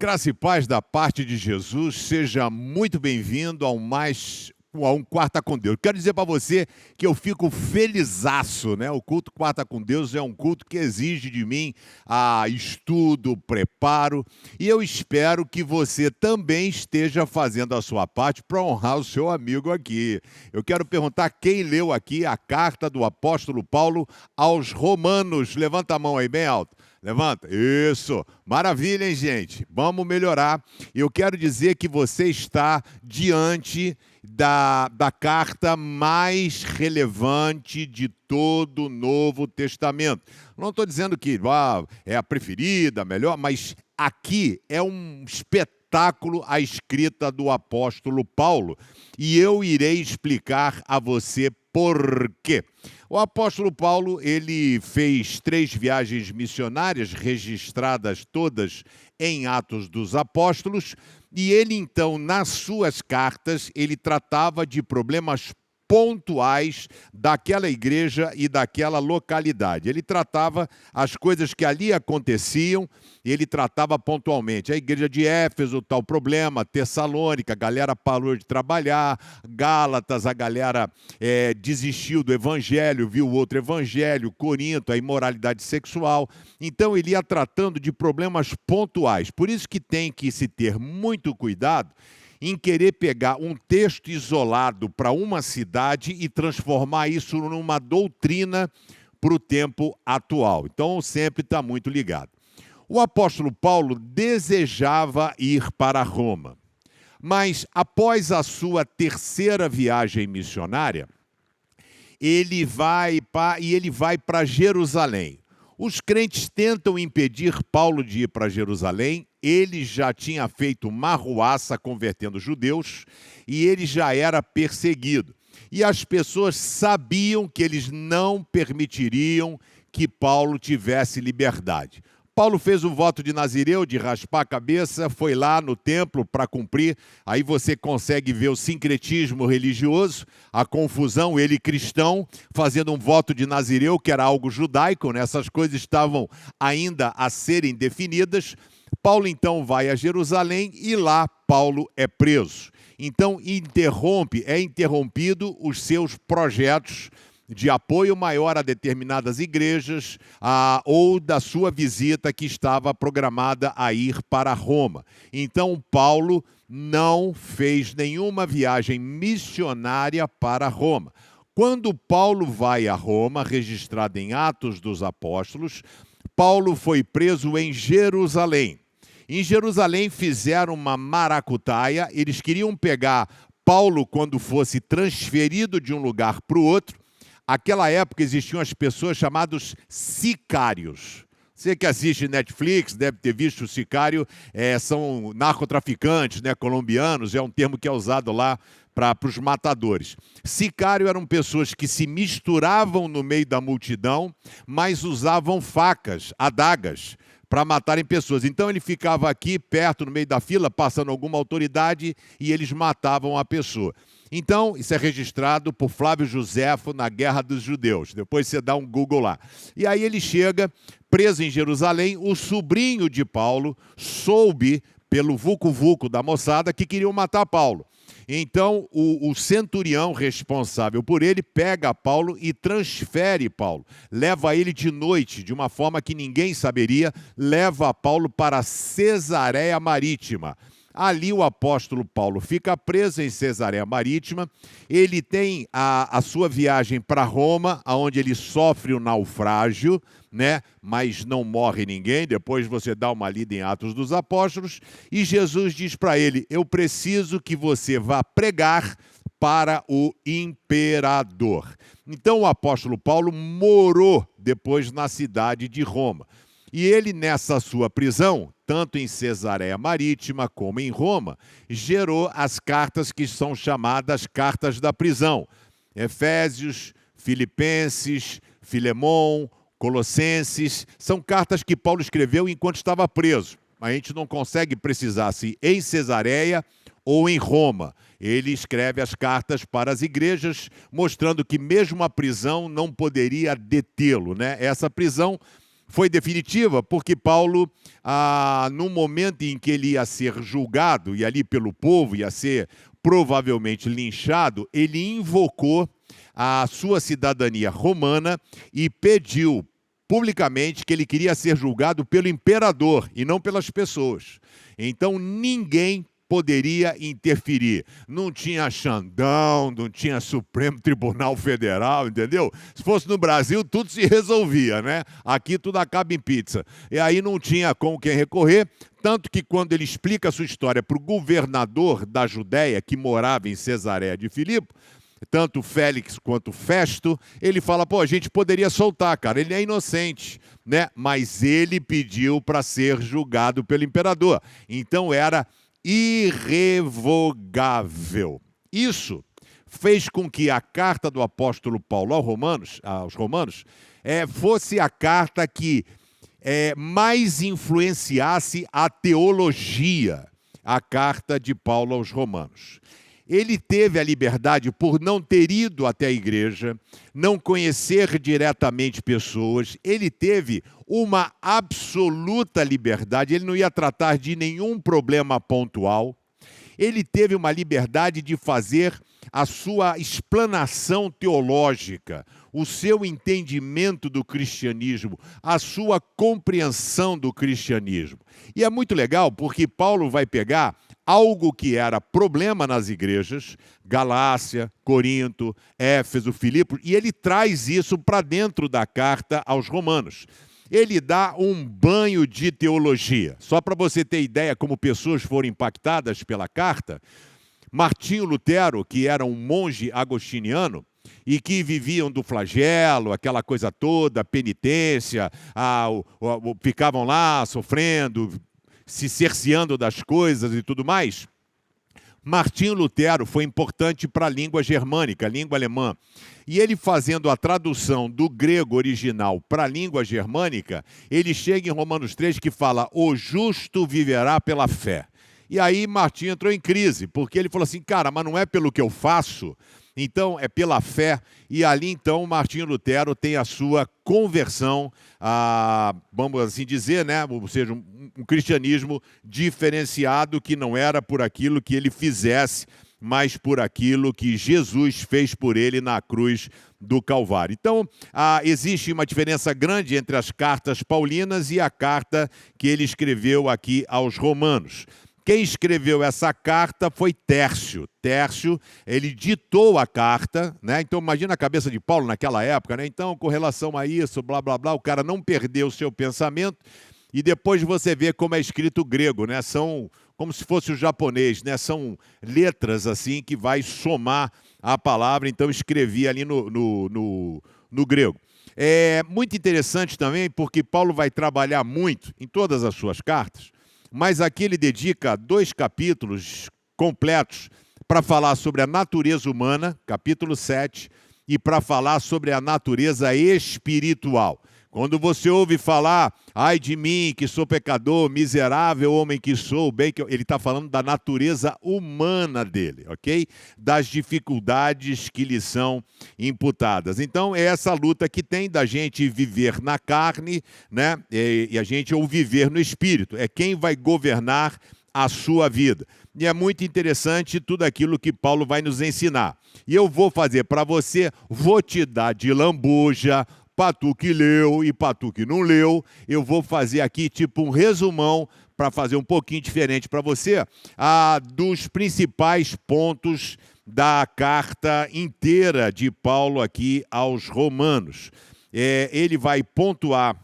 Graça e paz da parte de Jesus, seja muito bem-vindo a um Quarta com Deus. Quero dizer para você que eu fico felizaço, né? O culto Quarta com Deus é um culto que exige de mim estudo, preparo, e eu espero que você também esteja fazendo a sua parte para honrar o seu amigo aqui. Eu quero perguntar quem leu aqui a carta do apóstolo Paulo aos Romanos. Levanta a mão aí bem alto. Levanta. Isso. Maravilha, hein, gente? Vamos melhorar. Eu quero dizer que você está diante da carta mais relevante de todo o Novo Testamento. Não estou dizendo que é a preferida, a melhor, mas aqui é um espetáculo a escrita do apóstolo Paulo. E eu irei explicar a você por quê. O apóstolo Paulo, ele fez 3 viagens missionárias, registradas todas em Atos dos Apóstolos, e ele, então, nas suas cartas, ele tratava de problemas pontuais daquela igreja e daquela localidade. Ele tratava as coisas que ali aconteciam, ele tratava pontualmente. A igreja de Éfeso, tal problema, Tessalônica, a galera parou de trabalhar, Gálatas, a galera desistiu do evangelho, viu outro evangelho, Corinto, a imoralidade sexual. Então ele ia tratando de problemas pontuais. Por isso que tem que se ter muito cuidado em querer pegar um texto isolado para uma cidade e transformar isso numa doutrina para o tempo atual. Então, sempre está muito ligado. O apóstolo Paulo desejava ir para Roma, mas após a sua 3ª viagem missionária, ele vai para Jerusalém. Os crentes tentam impedir Paulo de ir para Jerusalém. Ele já tinha feito uma arruaça convertendo judeus e ele já era perseguido. E as pessoas sabiam que eles não permitiriam que Paulo tivesse liberdade. Paulo fez o voto de Nazireu, de raspar a cabeça, foi lá no templo para cumprir. Aí você consegue ver o sincretismo religioso, a confusão, ele cristão, fazendo um voto de Nazireu, que era algo judaico, né? Essas coisas estavam ainda a serem definidas. Paulo então vai a Jerusalém e lá Paulo é preso. Então é interrompido os seus projetos de apoio maior a determinadas igrejas ou da sua visita que estava programada a ir para Roma. Então Paulo não fez nenhuma viagem missionária para Roma. Quando Paulo vai a Roma, registrado em Atos dos Apóstolos, Paulo foi preso em Jerusalém. Em Jerusalém fizeram uma maracutaia, eles queriam pegar Paulo quando fosse transferido de um lugar para o outro. Naquela época existiam as pessoas chamadas sicários. Você que assiste Netflix deve ter visto o sicário, são narcotraficantes, né, colombianos, é um termo que é usado lá para os matadores. Sicário eram pessoas que se misturavam no meio da multidão, mas usavam facas, adagas, para matarem pessoas. Então ele ficava aqui perto, no meio da fila, passando alguma autoridade e eles matavam a pessoa. Então, isso é registrado por Flávio Joséfo na Guerra dos Judeus. Depois você dá um Google lá. E aí ele chega, preso em Jerusalém, o sobrinho de Paulo soube, pelo vucu-vucu da moçada, que queriam matar Paulo. Então, o centurião responsável por ele pega Paulo e transfere Paulo. Leva ele de noite, de uma forma que ninguém saberia, leva Paulo para Cesareia Marítima. Ali o apóstolo Paulo fica preso em Cesareia Marítima. Ele tem a sua viagem para Roma, onde ele sofre o naufrágio, né? Mas não morre ninguém. Depois você dá uma lida em Atos dos Apóstolos. E Jesus diz para ele: eu preciso que você vá pregar para o imperador. Então o apóstolo Paulo morou depois na cidade de Roma. E ele, nessa sua prisão, tanto em Cesareia Marítima como em Roma, gerou as cartas que são chamadas cartas da prisão. Efésios, Filipenses, Filemon, Colossenses, são cartas que Paulo escreveu enquanto estava preso. A gente não consegue precisar se em Cesareia ou em Roma. Ele escreve as cartas para as igrejas, mostrando que mesmo a prisão não poderia detê-lo, né? Essa prisão foi definitiva porque Paulo, no momento em que ele ia ser julgado, e ali pelo povo ia ser provavelmente linchado, ele invocou a sua cidadania romana e pediu publicamente que ele queria ser julgado pelo imperador e não pelas pessoas. Então ninguém poderia interferir. Não tinha Xandão, não tinha Supremo Tribunal Federal, entendeu? Se fosse no Brasil, tudo se resolvia, né? Aqui tudo acaba em pizza. E aí não tinha com quem recorrer, tanto que quando ele explica a sua história para o governador da Judéia, que morava em Cesareia de Filipe, tanto Félix quanto Festo, ele fala, pô, a gente poderia soltar, cara, ele é inocente, né? Mas ele pediu para ser julgado pelo imperador. Então era irrevogável. Isso fez com que a carta do apóstolo Paulo aos Romanos, fosse a carta que mais influenciasse a teologia, a carta de Paulo aos Romanos. Ele teve a liberdade por não ter ido até a igreja, não conhecer diretamente pessoas, ele teve uma absoluta liberdade, ele não ia tratar de nenhum problema pontual, ele teve uma liberdade de fazer a sua explanação teológica, o seu entendimento do cristianismo, a sua compreensão do cristianismo. E é muito legal porque Paulo vai pegar algo que era problema nas igrejas, Galácia, Corinto, Éfeso, Filipos, e ele traz isso para dentro da carta aos Romanos. Ele dá um banho de teologia. Só para você ter ideia como pessoas foram impactadas pela carta, Martinho Lutero, que era um monge agostiniano, e que viviam do flagelo, aquela coisa toda, penitência, ficavam lá sofrendo, se cerceando das coisas e tudo mais. Martinho Lutero foi importante para a língua germânica, a língua alemã. E ele fazendo a tradução do grego original para a língua germânica, ele chega em Romanos 3 que fala, o justo viverá pela fé. E aí Martinho entrou em crise, porque ele falou assim, cara, mas não é pelo que eu faço, então é pela fé. E ali então Martinho Lutero tem a sua conversão, vamos assim dizer, né? Ou seja, um cristianismo diferenciado que não era por aquilo que ele fizesse, mas por aquilo que Jesus fez por ele na cruz do Calvário. Então, existe uma diferença grande entre as cartas paulinas e a carta que ele escreveu aqui aos Romanos. Quem escreveu essa carta foi Tércio. Tércio, ele ditou a carta, né? Então imagina a cabeça de Paulo naquela época, né? Então, com relação a isso, blá, blá, blá, o cara não perdeu o seu pensamento. E depois você vê como é escrito o grego, né? São como se fosse o japonês, né? São letras assim que vai somar a palavra. Então escrevi ali no grego. É muito interessante também porque Paulo vai trabalhar muito em todas as suas cartas, mas aqui ele dedica 2 capítulos completos para falar sobre a natureza humana, capítulo 7, e para falar sobre a natureza espiritual. Quando você ouve falar, ai de mim, que sou pecador, miserável homem que sou, bem que ele está falando da natureza humana dele, ok? Das dificuldades que lhe são imputadas. Então, é essa luta que tem da gente viver na carne, né? E a gente ou viver no espírito. É quem vai governar a sua vida. E é muito interessante tudo aquilo que Paulo vai nos ensinar. E eu vou fazer para você, vou te dar de lambuja, para tu que leu e para tu que não leu, eu vou fazer aqui tipo um resumão para fazer um pouquinho diferente para você, dos principais pontos da carta inteira de Paulo aqui aos Romanos. Ele vai pontuar,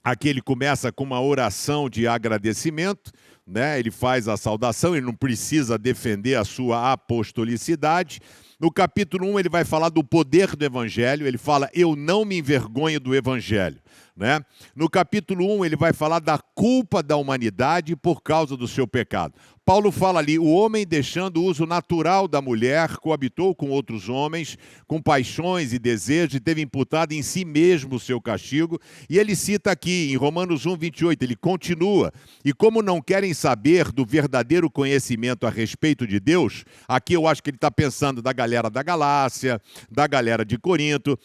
aqui ele começa com uma oração de agradecimento, né? Ele faz a saudação, ele não precisa defender a sua apostolicidade. No capítulo 1, ele vai falar do poder do Evangelho, ele fala, eu não me envergonho do Evangelho. Né? No capítulo 1, ele vai falar da culpa da humanidade por causa do seu pecado. Paulo fala ali, o homem deixando o uso natural da mulher, coabitou com outros homens, com paixões e desejos, e teve imputado em si mesmo o seu castigo. E ele cita aqui, em Romanos 1, 28, ele continua, e como não querem saber do verdadeiro conhecimento a respeito de Deus, aqui eu acho que ele está pensando da galera da Galácia, da galera de Corinto,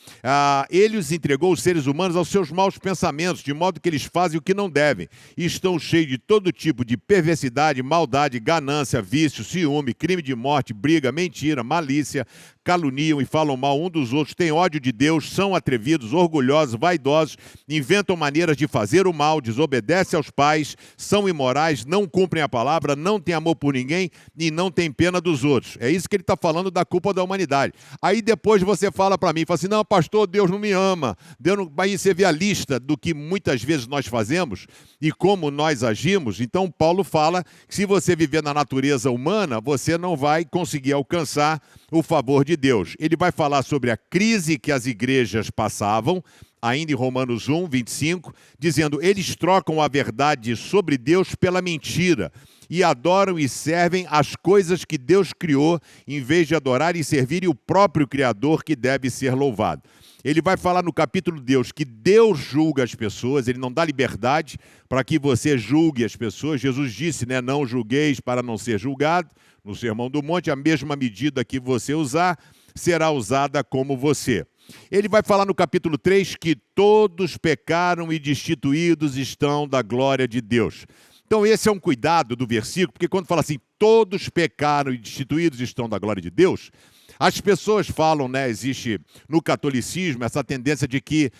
ele os entregou, os seres humanos, aos seus maus pensamentos, de modo que eles fazem o que não devem, e estão cheios de todo tipo de perversidade, maldade, ganância, vício, ciúme, crime de morte, briga, mentira, malícia, caluniam e falam mal um dos outros, têm ódio de Deus, são atrevidos, orgulhosos, vaidosos, inventam maneiras de fazer o mal, desobedecem aos pais, são imorais, não cumprem a palavra, não têm amor por ninguém e não têm pena dos outros. É isso que ele está falando da culpa da humanidade. Aí depois você fala para mim, fala assim, não, pastor, Deus não me ama. Deus não... Aí você vê a lista do que muitas vezes nós fazemos e como nós agimos. Então Paulo fala que se você viver na natureza humana, você não vai conseguir alcançar o favor de Deus. Ele vai falar sobre a crise que as igrejas passavam, ainda em Romanos 1, 25, dizendo, eles trocam a verdade sobre Deus pela mentira e adoram e servem as coisas que Deus criou, em vez de adorar e servir o próprio Criador que deve ser louvado. Ele vai falar no capítulo Deus que Deus julga as pessoas, ele não dá liberdade para que você julgue as pessoas. Jesus disse, né, não julgueis para não ser julgado. No Sermão do Monte, a mesma medida que você usar será usada como você. Ele vai falar no capítulo 3 que todos pecaram e destituídos estão da glória de Deus. Então esse é um cuidado do versículo, porque quando fala assim, todos pecaram e destituídos estão da glória de Deus, as pessoas falam, né, existe no catolicismo essa tendência de que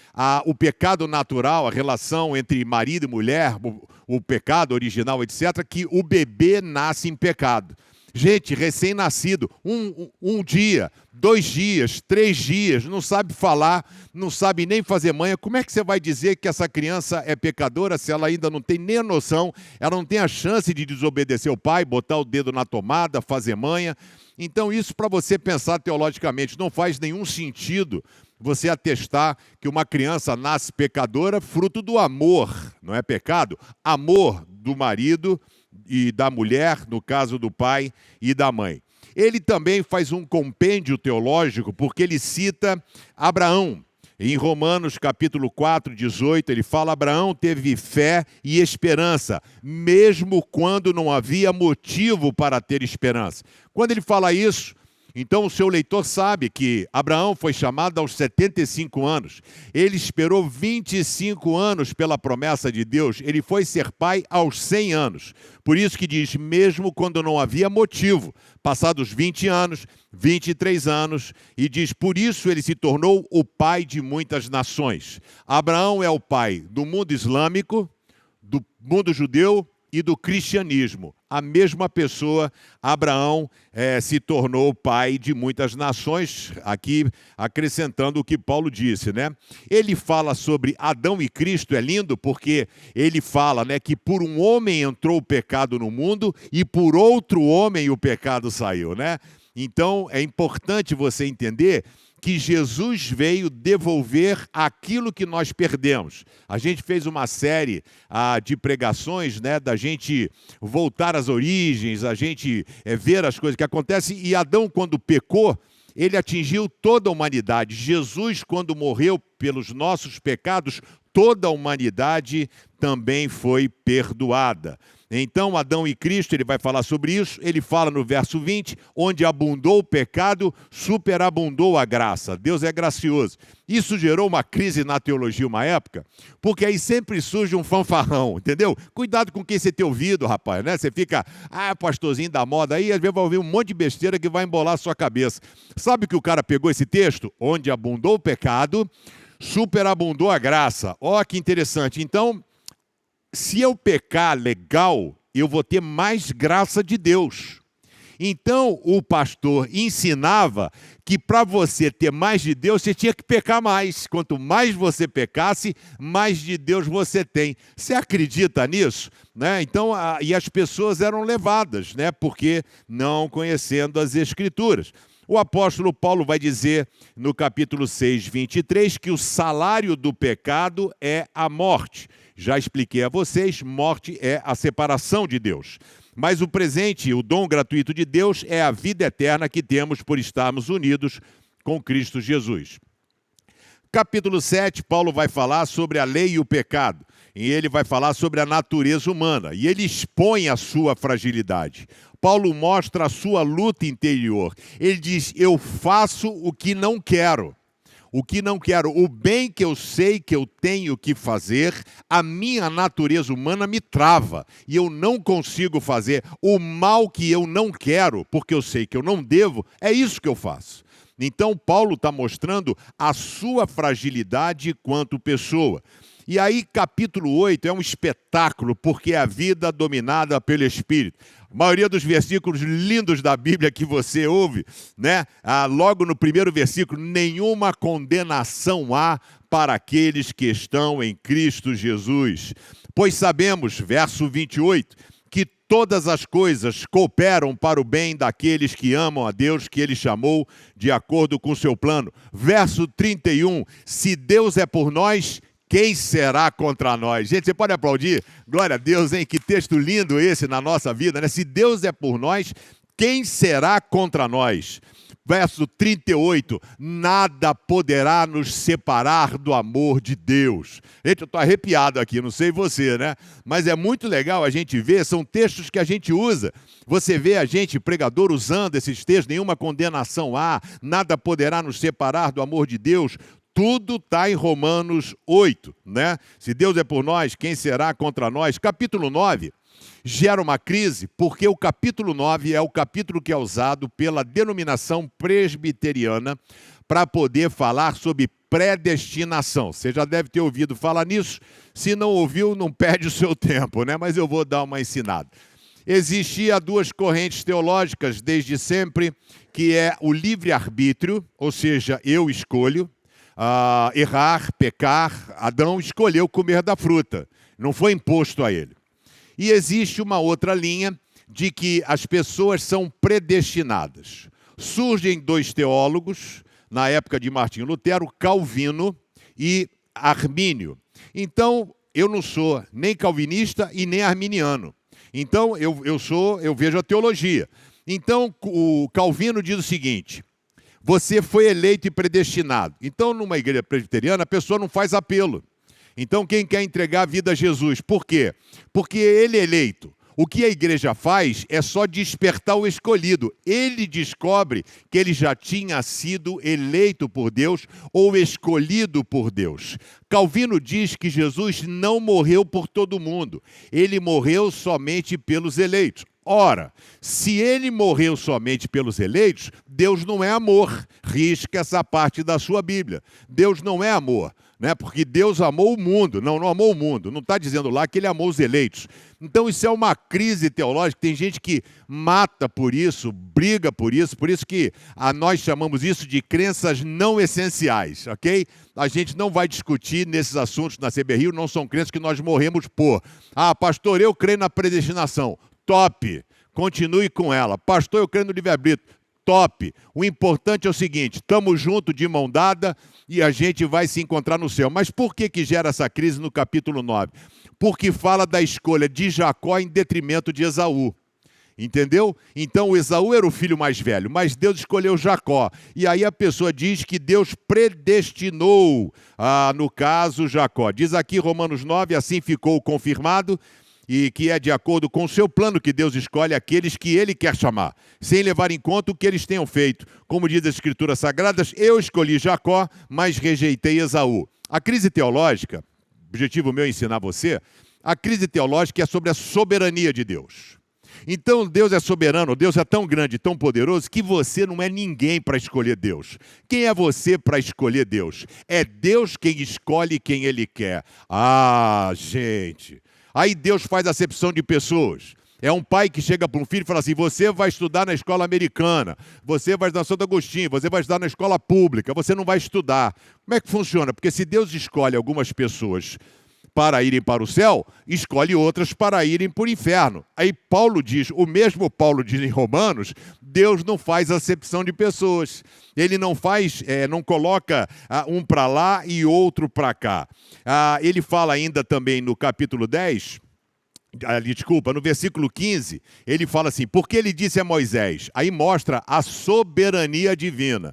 o pecado natural, a relação entre marido e mulher, o pecado original, etc., que o bebê nasce em pecado. Gente, recém-nascido, um dia, 2 dias, 3 dias, não sabe falar, não sabe nem fazer manha. Como é que você vai dizer que essa criança é pecadora se ela ainda não tem nem a noção, ela não tem a chance de desobedecer o pai, botar o dedo na tomada, fazer manha? Então isso, para você pensar teologicamente, não faz nenhum sentido você atestar que uma criança nasce pecadora fruto do amor, não é pecado? Amor do marido e da mulher, no caso do pai e da mãe. Ele também faz um compêndio teológico, porque ele cita Abraão. Em Romanos capítulo 4, 18, ele fala, Abraão teve fé e esperança, mesmo quando não havia motivo para ter esperança. Quando ele fala isso, então o seu leitor sabe que Abraão foi chamado aos 75 anos. Ele esperou 25 anos pela promessa de Deus. Ele foi ser pai aos 100 anos. Por isso que diz, mesmo quando não havia motivo. Passados 20 anos, 23 anos, e diz, por isso ele se tornou o pai de muitas nações. Abraão é o pai do mundo islâmico, do mundo judeu e do cristianismo. A mesma pessoa, Abraão, se tornou pai de muitas nações, aqui acrescentando o que Paulo disse, né? Ele fala sobre Adão e Cristo, é lindo, porque ele fala, né, que por um homem entrou o pecado no mundo e por outro homem o pecado saiu, né? Então, é importante você entender que Jesus veio devolver aquilo que nós perdemos. A gente fez uma série de pregações, né, da gente voltar às origens, a gente ver as coisas que acontecem. E Adão, quando pecou, ele atingiu toda a humanidade. Jesus, quando morreu pelos nossos pecados, toda a humanidade também foi perdoada. Então, Adão e Cristo, ele vai falar sobre isso, ele fala no verso 20, onde abundou o pecado, superabundou a graça. Deus é gracioso. Isso gerou uma crise na teologia uma época, porque aí sempre surge um fanfarrão, entendeu? Cuidado com quem você tem ouvido, rapaz, né? Você fica, pastorzinho da moda, aí às vezes vai ouvir um monte de besteira que vai embolar a sua cabeça. Sabe que o cara pegou esse texto? Onde abundou o pecado, superabundou a graça. Ó, que interessante. Então, se eu pecar legal, eu vou ter mais graça de Deus. Então, o pastor ensinava que para você ter mais de Deus, você tinha que pecar mais. Quanto mais você pecasse, mais de Deus você tem. Você acredita nisso? Né? Então, e as pessoas eram levadas, né? Porque não conhecendo as Escrituras. O apóstolo Paulo vai dizer no capítulo 6, 23, que o salário do pecado é a morte. Já expliquei a vocês, morte é a separação de Deus. Mas o presente, o dom gratuito de Deus, é a vida eterna que temos por estarmos unidos com Cristo Jesus. Capítulo 7, Paulo vai falar sobre a lei e o pecado. E ele vai falar sobre a natureza humana. E ele expõe a sua fragilidade. Paulo mostra a sua luta interior. Ele diz, eu faço o que não quero. O que não quero, o bem que eu sei que eu tenho que fazer, a minha natureza humana me trava. E eu não consigo fazer o mal que eu não quero, porque eu sei que eu não devo, é isso que eu faço. Então, Paulo está mostrando a sua fragilidade quanto pessoa. E aí, capítulo 8 é um espetáculo, porque é a vida dominada pelo Espírito. A maioria dos versículos lindos da Bíblia que você ouve, né? Logo no primeiro versículo, nenhuma condenação há para aqueles que estão em Cristo Jesus. Pois sabemos, verso 28, que todas as coisas cooperam para o bem daqueles que amam a Deus, que Ele chamou de acordo com o seu plano. Verso 31, se Deus é por nós, quem será contra nós? Gente, você pode aplaudir? Glória a Deus, hein? Que texto lindo esse na nossa vida, né? Se Deus é por nós, quem será contra nós? Verso 38, nada poderá nos separar do amor de Deus. Gente, eu estou arrepiado aqui, não sei você, né? Mas é muito legal a gente ver, são textos que a gente usa. Você vê a gente, pregador, usando esses textos, nenhuma condenação há, nada poderá nos separar do amor de Deus. Tudo está em Romanos 8, né? Se Deus é por nós, quem será contra nós? Capítulo 9 gera uma crise, porque o capítulo 9 é o capítulo que é usado pela denominação presbiteriana para poder falar sobre predestinação. Você já deve ter ouvido falar nisso. Se não ouviu, não perde o seu tempo, né? Mas eu vou dar uma ensinada. Existia duas correntes teológicas desde sempre, que é o livre-arbítrio, ou seja, eu escolho, errar, pecar. Adão escolheu comer da fruta, não foi imposto a ele. E existe uma outra linha de que as pessoas são predestinadas. Surgem dois teólogos, na época de Martinho Lutero, Calvino e Armínio. Então, eu não sou nem calvinista e nem arminiano. Então, eu vejo a teologia. Então, o Calvino diz o seguinte: você foi eleito e predestinado. Então, numa igreja presbiteriana, a pessoa não faz apelo. Então, quem quer entregar a vida a Jesus? Por quê? Porque ele é eleito. O que a igreja faz é só despertar o escolhido. Ele descobre que ele já tinha sido eleito por Deus ou escolhido por Deus. Calvino diz que Jesus não morreu por todo mundo. Ele morreu somente pelos eleitos. Ora, se ele morreu somente pelos eleitos, Deus não é amor. Risca essa parte da sua Bíblia. Deus não é amor, né? Porque Deus amou o mundo. Não amou o mundo. Não está dizendo lá que ele amou os eleitos. Então isso é uma crise teológica. Tem gente que mata por isso, briga por isso que nós chamamos isso de crenças não essenciais, ok? A gente não vai discutir nesses assuntos na CB Rio, não são crenças que nós morremos por. Pastor, eu creio na predestinação. Top, continue com ela. Pastor, eu creio no livre-arbítrio. Top. O importante é o seguinte, estamos juntos de mão dada e a gente vai se encontrar no céu. Mas por que gera essa crise no capítulo 9? Porque fala da escolha de Jacó em detrimento de Esaú. Entendeu? Então o Esaú era o filho mais velho, mas Deus escolheu Jacó. E aí a pessoa diz que Deus predestinou, no caso, Jacó. Diz aqui Romanos 9, assim ficou confirmado, e que é de acordo com o seu plano que Deus escolhe aqueles que Ele quer chamar, sem levar em conta o que eles tenham feito. Como diz as Escrituras Sagradas, eu escolhi Jacó, mas rejeitei Esaú. A crise teológica, objetivo meu é ensinar você, a crise teológica é sobre a soberania de Deus. Então Deus é soberano, Deus é tão grande, tão poderoso, que você não é ninguém para escolher Deus. Quem é você para escolher Deus? É Deus quem escolhe quem Ele quer. Gente... Aí Deus faz acepção de pessoas. É um pai que chega para um filho e fala assim, você vai estudar na escola americana, você vai estudar na Santo Agostinho, você vai estudar na escola pública, você não vai estudar. Como é que funciona? Porque se Deus escolhe algumas pessoas para irem para o céu, escolhe outras para irem para o inferno. Aí Paulo diz, o mesmo Paulo diz em Romanos, Deus não faz acepção de pessoas. Ele não faz, não coloca um para lá e outro para cá. Ele fala ainda também no capítulo 10, desculpa, no versículo 15, ele fala assim, porque ele disse a Moisés, aí mostra a soberania divina.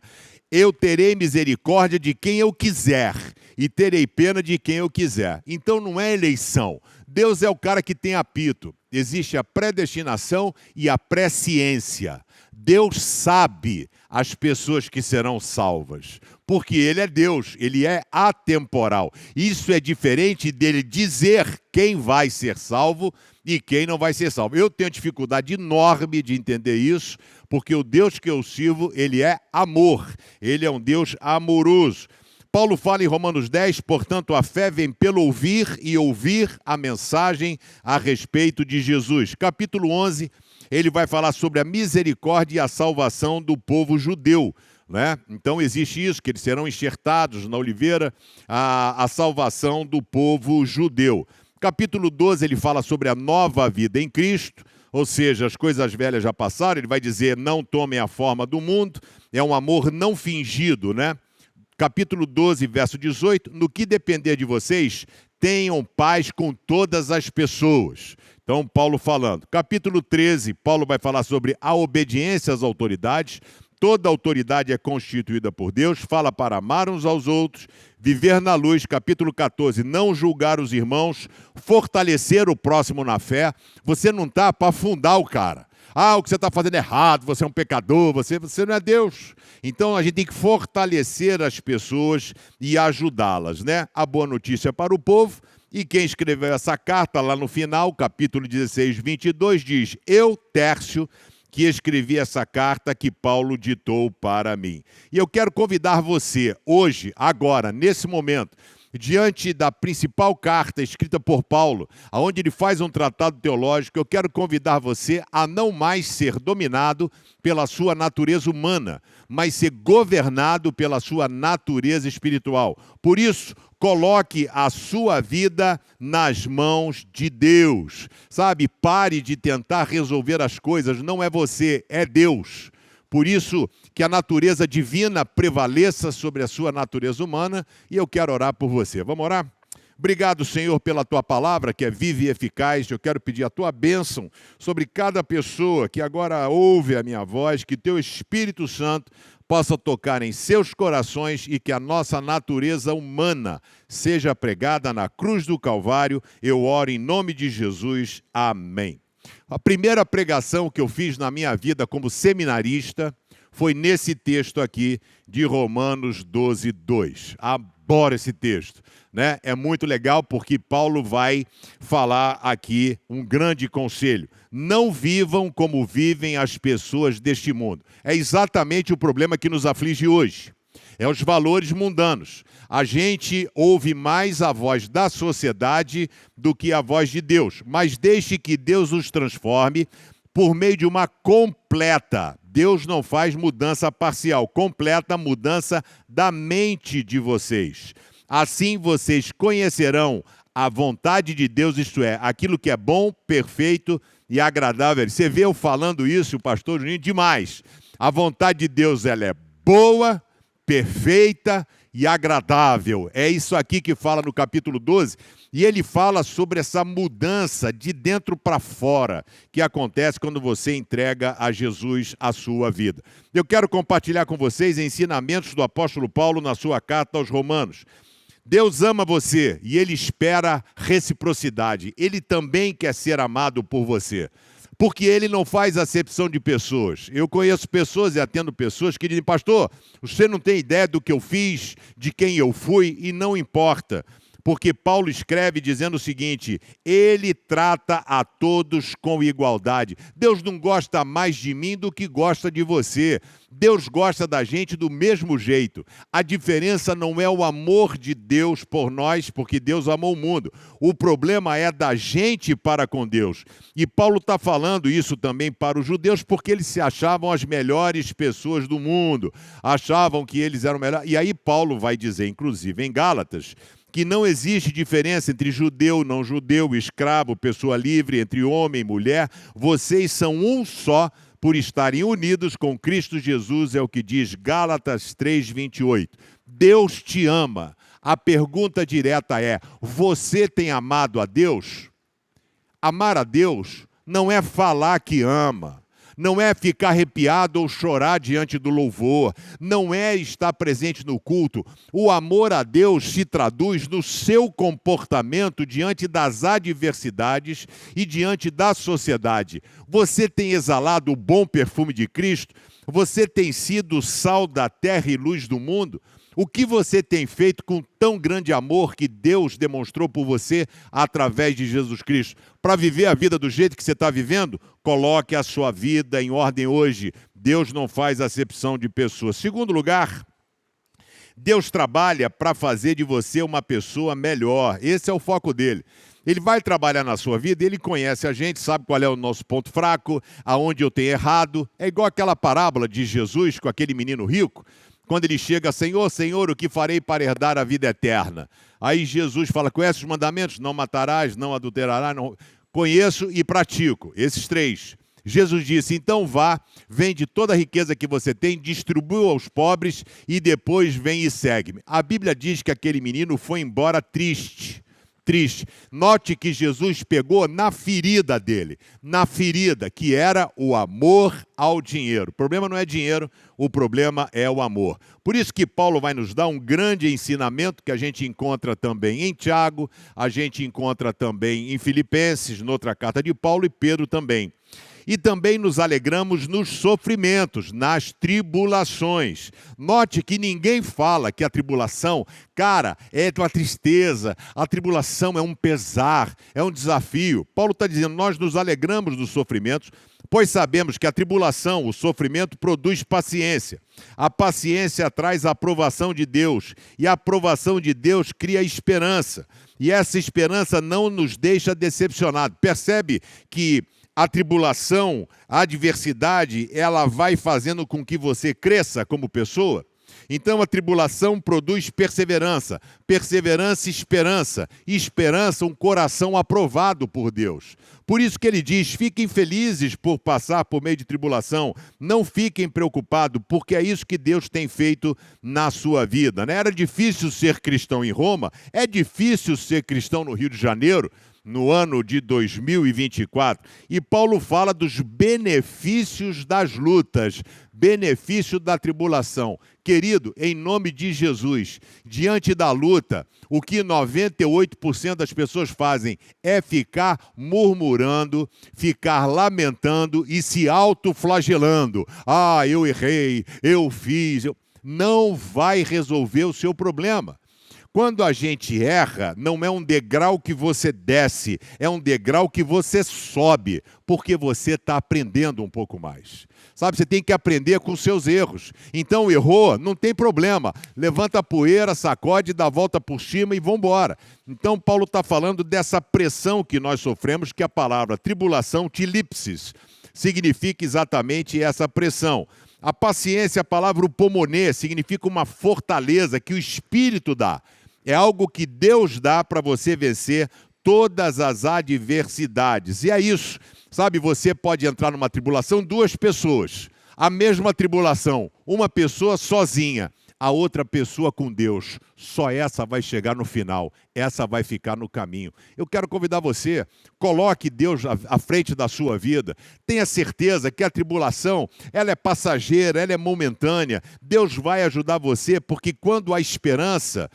Eu terei misericórdia de quem eu quiser e terei pena de quem eu quiser. Então não é eleição. Deus é o cara que tem apito. Existe a predestinação e a presciência. Deus sabe as pessoas que serão salvas, porque Ele é Deus, Ele é atemporal. Isso é diferente dele dizer quem vai ser salvo e quem não vai ser salvo. Eu tenho dificuldade enorme de entender isso, porque o Deus que eu sirvo, Ele é amor, Ele é um Deus amoroso. Paulo fala em Romanos 10, portanto, a fé vem pelo ouvir e ouvir a mensagem a respeito de Jesus. Capítulo 11, ele vai falar sobre a misericórdia e a salvação do povo judeu, né? Então existe isso, que eles serão enxertados na oliveira, a salvação do povo judeu. Capítulo 12, ele fala sobre a nova vida em Cristo, ou seja, as coisas velhas já passaram, ele vai dizer, não tomem a forma do mundo, é um amor não fingido, né? Capítulo 12, verso 18, no que depender de vocês, tenham paz com todas as pessoas. Então, Paulo falando. Capítulo 13, Paulo vai falar sobre a obediência às autoridades. Toda autoridade é constituída por Deus, fala para amar uns aos outros, viver na luz. Capítulo 14, não julgar os irmãos, fortalecer o próximo na fé. Você não está para afundar o cara. Ah, o que você está fazendo é errado, você é um pecador, você não é Deus. Então, a gente tem que fortalecer as pessoas e ajudá-las, né? A boa notícia para o povo. E quem escreveu essa carta, lá no final, capítulo 16, 22, diz, eu, Tércio, que escrevi essa carta que Paulo ditou para mim. E eu quero convidar você, hoje, agora, nesse momento, diante da principal carta escrita por Paulo, onde ele faz um tratado teológico, eu quero convidar você a não mais ser dominado pela sua natureza humana, mas ser governado pela sua natureza espiritual. Por isso, coloque a sua vida nas mãos de Deus. Sabe, pare de tentar resolver as coisas, não é você, é Deus. Por isso, que a natureza divina prevaleça sobre a sua natureza humana, e eu quero orar por você. Vamos orar? Obrigado, Senhor, pela Tua palavra, que é viva e eficaz. Eu quero pedir a Tua bênção sobre cada pessoa que agora ouve a minha voz, que Teu Espírito Santo possa tocar em seus corações e que a nossa natureza humana seja pregada na cruz do Calvário. Eu oro em nome de Jesus. Amém. A primeira pregação que eu fiz na minha vida como seminarista foi nesse texto aqui de Romanos 12, 2. Adoro esse texto, né? É muito legal porque Paulo vai falar aqui um grande conselho. Não vivam como vivem as pessoas deste mundo. É exatamente o problema que nos aflige hoje. É os valores mundanos. A gente ouve mais a voz da sociedade do que a voz de Deus. Mas deixe que Deus os transforme por meio de uma completa. Deus não faz mudança parcial, completa mudança da mente de vocês. Assim vocês conhecerão a vontade de Deus, isto é, aquilo que é bom, perfeito e agradável. Você vê eu falando isso, o pastor Juninho, demais. A vontade de Deus, ela é boa, perfeita e agradável. É isso aqui que fala no capítulo 12. E ele fala sobre essa mudança de dentro para fora que acontece quando você entrega a Jesus a sua vida. Eu quero compartilhar com vocês ensinamentos do apóstolo Paulo na sua carta aos Romanos. Deus ama você e Ele espera reciprocidade. Ele também quer ser amado por você. Porque Ele não faz acepção de pessoas. Eu conheço pessoas e atendo pessoas que dizem, pastor, você não tem ideia do que eu fiz, de quem eu fui, e não importa. Porque Paulo escreve dizendo o seguinte, Ele trata a todos com igualdade. Deus não gosta mais de mim do que gosta de você. Deus gosta da gente do mesmo jeito. A diferença não é o amor de Deus por nós, porque Deus amou o mundo. O problema é da gente para com Deus. E Paulo está falando isso também para os judeus, porque eles se achavam as melhores pessoas do mundo. Achavam que eles eram melhores. E aí Paulo vai dizer, inclusive em Gálatas, que não existe diferença entre judeu, não judeu, escravo, pessoa livre, entre homem e mulher. Vocês são um só por estarem unidos com Cristo Jesus, é o que diz Gálatas 3:28. Deus te ama. A pergunta direta é, você tem amado a Deus? amar a Deus não é falar que ama, não é ficar arrepiado ou chorar diante do louvor, não é estar presente no culto. O amor a Deus se traduz no seu comportamento diante das adversidades e diante da sociedade. Você tem exalado o bom perfume de Cristo? Você tem sido sal da terra e luz do mundo? O que você tem feito com tão grande amor que Deus demonstrou por você através de Jesus Cristo? Para viver a vida do jeito que você está vivendo, coloque a sua vida em ordem hoje. Deus não faz acepção de pessoas. Segundo lugar, Deus trabalha para fazer de você uma pessoa melhor. Esse é o foco dele. Ele vai trabalhar na sua vida, ele conhece a gente, sabe qual é o nosso ponto fraco, aonde eu tenho errado. É igual aquela parábola de Jesus com aquele menino rico, quando ele chega, Senhor, Senhor, o que farei para herdar a vida eterna? Aí Jesus fala, conhece os mandamentos? Não matarás, não adulterarás, não... Conheço e pratico, esses 3. Jesus disse, então vá, vende toda a riqueza que você tem, distribua aos pobres e depois vem e segue-me. A Bíblia diz que aquele menino foi embora triste. Note que Jesus pegou na ferida dele, na ferida que era o amor ao dinheiro. O problema não é dinheiro, o problema é o amor. Por isso que Paulo vai nos dar um grande ensinamento que a gente encontra também em Tiago, a gente encontra também em Filipenses, noutra carta de Paulo, e Pedro também. E também nos alegramos nos sofrimentos, nas tribulações. Note que ninguém fala que a tribulação, cara, é uma tristeza, a tribulação é um pesar, é um desafio. Paulo está dizendo, nós nos alegramos nos sofrimentos, pois sabemos que a tribulação, o sofrimento, produz paciência. A paciência traz a aprovação de Deus, e a aprovação de Deus cria esperança. E essa esperança não nos deixa decepcionados. Percebe que a tribulação, a adversidade, ela vai fazendo com que você cresça como pessoa? Então a tribulação produz perseverança, perseverança, esperança, e esperança, um coração aprovado por Deus. Por isso que ele diz, fiquem felizes por passar por meio de tribulação, não fiquem preocupados, porque é isso que Deus tem feito na sua vida. Né? Era difícil ser cristão em Roma, é difícil ser cristão no Rio de Janeiro, no ano de 2024, e Paulo fala dos benefícios das lutas, benefício da tribulação. Querido, em nome de Jesus, diante da luta, o que 98% das pessoas fazem é ficar murmurando, ficar lamentando e se autoflagelando. Ah, eu errei, eu fiz. Não vai resolver o seu problema. Quando a gente erra, não é um degrau que você desce, é um degrau que você sobe, porque você está aprendendo um pouco mais. Sabe, você tem que aprender com os seus erros. Então, errou, não tem problema. Levanta a poeira, sacode, dá a volta por cima e vamos embora. Então, Paulo está falando dessa pressão que nós sofremos, que a palavra tribulação, tilipsis, significa exatamente essa pressão. A paciência, a palavra upomonê, significa uma fortaleza que o Espírito dá. É algo que Deus dá para você vencer todas as adversidades. E é isso. Sabe, você pode entrar numa tribulação, 2 pessoas. A mesma tribulação, uma pessoa sozinha, a outra pessoa com Deus. Só essa vai chegar no final, essa vai ficar no caminho. Eu quero convidar você, coloque Deus à frente da sua vida. Tenha certeza que a tribulação, ela é passageira, ela é momentânea. Deus vai ajudar você, porque quando há esperança,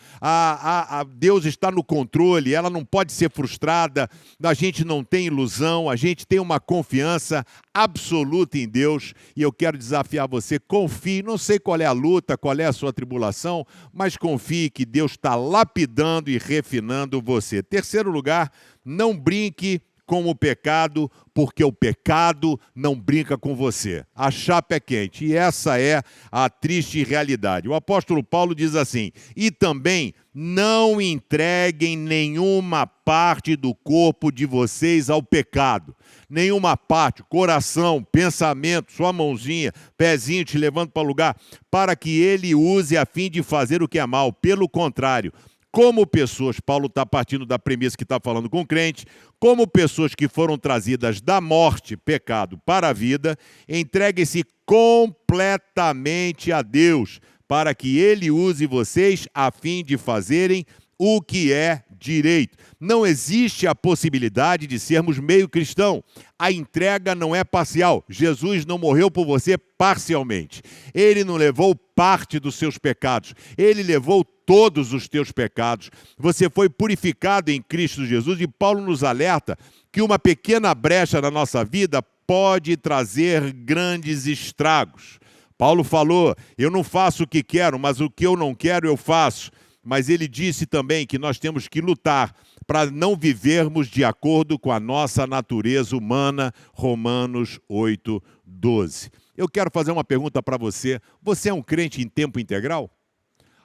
Deus está no controle, ela não pode ser frustrada, a gente não tem ilusão, a gente tem uma confiança absoluta em Deus. E eu quero desafiar você, confie, não sei qual é a luta, qual é a sua tribulação, mas confie que Deus está lapidando e refinando você. Terceiro lugar, não brinque com o pecado, porque o pecado não brinca com você. A chapa é quente, e essa é a triste realidade. O apóstolo Paulo diz assim, e também não entreguem nenhuma parte do corpo de vocês ao pecado. Nenhuma parte, coração, pensamento, sua mãozinha, pezinho te levando para o lugar, para que ele use a fim de fazer o que é mal. Pelo contrário, como pessoas, Paulo está partindo da premissa que está falando com o crente, como pessoas que foram trazidas da morte, pecado, para a vida, entreguem-se completamente a Deus, para que ele use vocês a fim de fazerem o que é direito. Não existe a possibilidade de sermos meio cristão. A entrega não é parcial. Jesus não morreu por você parcialmente. Ele não levou parte dos seus pecados. Ele levou todos os teus pecados. Você foi purificado em Cristo Jesus, e Paulo nos alerta que uma pequena brecha na nossa vida pode trazer grandes estragos. Paulo falou: eu não faço o que quero, mas o que eu não quero eu faço. Mas ele disse também que nós temos que lutar para não vivermos de acordo com a nossa natureza humana, Romanos 8:12. Eu quero fazer uma pergunta para você. Você é um crente em tempo integral?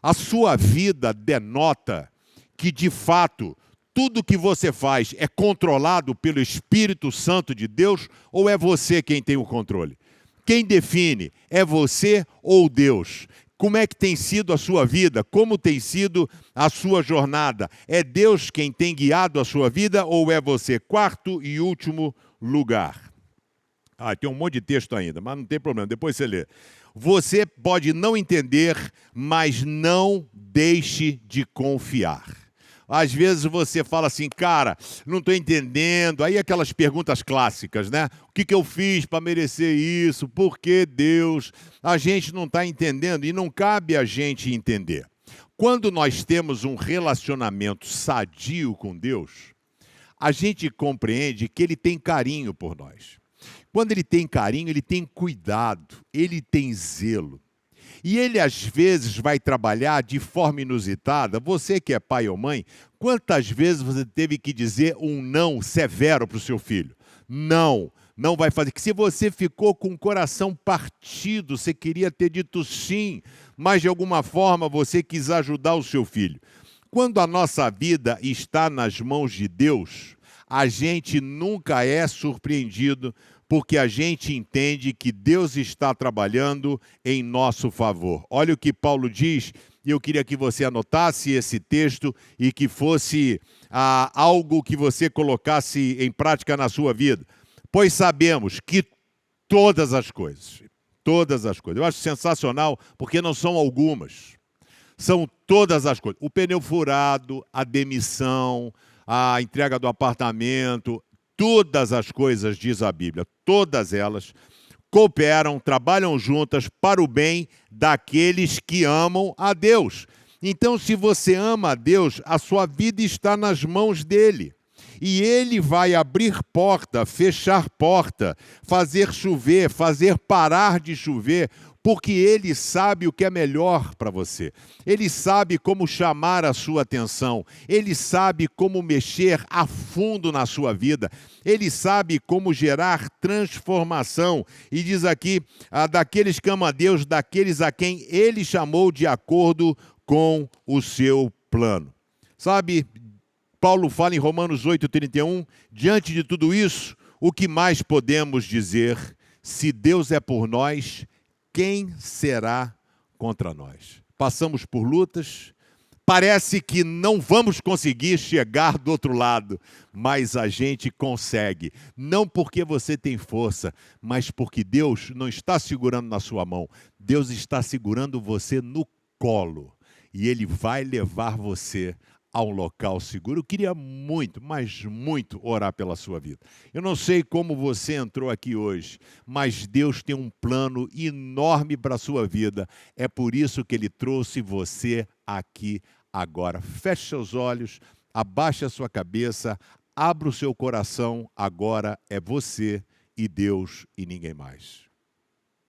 A sua vida denota que, de fato, tudo que você faz é controlado pelo Espírito Santo de Deus, ou é você quem tem o controle? Quem define é você ou Deus? Como é que tem sido a sua vida? Como tem sido a sua jornada? É Deus quem tem guiado a sua vida ou é você? Quarto e último lugar. Tem um monte de texto ainda, mas não tem problema, depois você lê. Você pode não entender, mas não deixe de confiar. Às vezes você fala assim: cara, não estou entendendo. Aí aquelas perguntas clássicas, né? O que eu fiz para merecer isso? Por que Deus? A gente não está entendendo e não cabe a gente entender. Quando nós temos um relacionamento sadio com Deus, a gente compreende que Ele tem carinho por nós. Quando Ele tem carinho, Ele tem cuidado, Ele tem zelo. E Ele, às vezes, vai trabalhar de forma inusitada. Você que é pai ou mãe, quantas vezes você teve que dizer um não severo para o seu filho? Não, não vai fazer. Que se você ficou com o coração partido, você queria ter dito sim, mas de alguma forma você quis ajudar o seu filho. Quando a nossa vida está nas mãos de Deus, a gente nunca é surpreendido, porque a gente entende que Deus está trabalhando em nosso favor. Olha o que Paulo diz, e eu queria que você anotasse esse texto e que fosse algo que você colocasse em prática na sua vida. Pois sabemos que todas as coisas, eu acho sensacional, porque não são algumas, são todas as coisas. O pneu furado, a demissão, a entrega do apartamento, todas as coisas, diz a Bíblia, todas elas cooperam, trabalham juntas para o bem daqueles que amam a Deus. Então, se você ama a Deus, a sua vida está nas mãos dele. E ele vai abrir porta, fechar porta, fazer chover, fazer parar de chover, porque ele sabe o que é melhor para você. Ele sabe como chamar a sua atenção. Ele sabe como mexer a fundo na sua vida. Ele sabe como gerar transformação. E diz aqui, daqueles que amam a Deus, daqueles a quem ele chamou de acordo com o seu plano. Sabe, Paulo fala em Romanos 8:31, diante de tudo isso, o que mais podemos dizer? Se Deus é por nós, quem será contra nós? Passamos por lutas, parece que não vamos conseguir chegar do outro lado, mas a gente consegue. Não porque você tem força, mas porque Deus não está segurando na sua mão. Deus está segurando você no colo e Ele vai levar você a um local seguro. Eu queria muito, mas muito orar pela sua vida. Eu não sei como você entrou aqui hoje, mas Deus tem um plano enorme para a sua vida. É por isso que Ele trouxe você aqui agora. Feche seus olhos, abaixe a sua cabeça, abra o seu coração. Agora é você e Deus e ninguém mais.